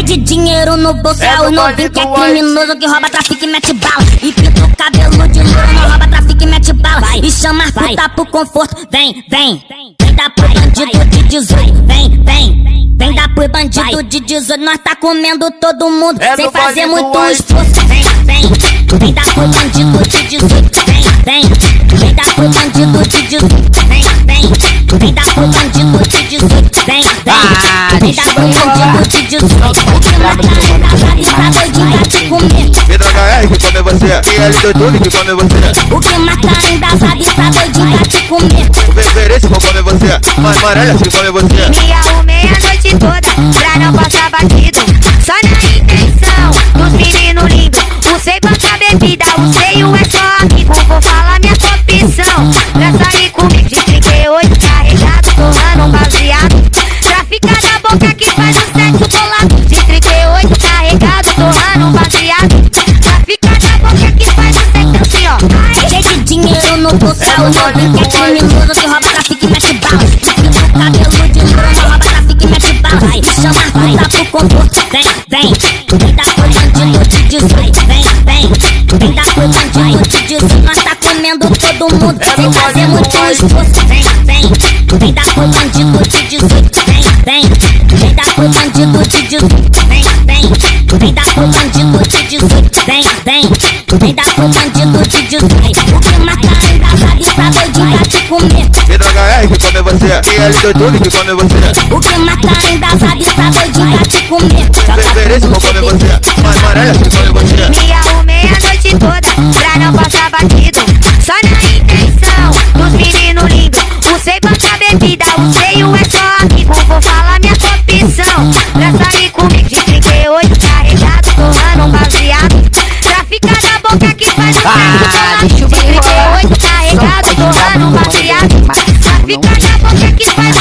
de dinheiro no bolso, é o novinho que é criminoso, que rouba, trafica e mete bala. E pinta o cabelo de louro, não rouba, trafica e mete bala. E chama as puta pro conforto, vem, vem. Vem dar pro bandido de 18, vem, vem. Vem dar pro bandido de 18, nós tá comendo todo mundo, sem fazer muito esforço. Vem, vem. Vem dar pro bandido de 18, vem, vem. Vem dar pro bandido de 18, vem, vem. Vem dar pro bandido de 18, vem, vem. Vem dar pro bandido de 18. O que mata é casado e tá doidinha de comer. Pedro HR que come você, IL22 que come você. O que mata ainda sabe tá doidinha de comer. O Beverence que come você, Amarela que come você. Me arrumei a noite toda pra não passar batido. Só na intenção dos meninos lindos. Usei banca bebida, usei o é só amigo. Vou falar minha confissão. Pra sair comigo de 38 carregado, torrando um baseado. Pra ficar na boca que faz o sexo bolado. De 38 carregado, torrando um baseado. Pra ficar na boca que faz o sexo assim, ó. Cheio de dinheiro no bolso, é o novinho que é criminoso, que rouba, trafica e mete bala. E pinta o cabelo de louro, não rouba, trafica e mete bala. E chama as puta pro conforto, vem, vem. Vem dar pro bandido de 18, vem, vem. Vem dar pro bandido de 18, nós tá comendo todo mundo, sem fazer muito esforço. Vem, vem. Vem dar pro bandido de 18, vem, vem. Vem dar pro bandido de 18, vem, vem. Vem dar pro bandido de 18, vem, vem. Vem dar pro bandido de 18. O que mata ainda sabe tá doidinha de comer. Pedro HR que come você, IL22 que come você. O que mata ainda sabe tá doidinha de comer. Beverence que come você, Amarela que come você. Me arrumei a noite toda pra não passar batido. Só na intenção dos meninos lindos. Usei banca bebida, usei o é só amigo. Vou falar minha confissão. Pra sair comigo de 38 carregado, torrando um baseado. Pra ficar na boca que faz o sexo bolado. De 38 carregado, torrando um baseado. Pra ficar na boca que faz o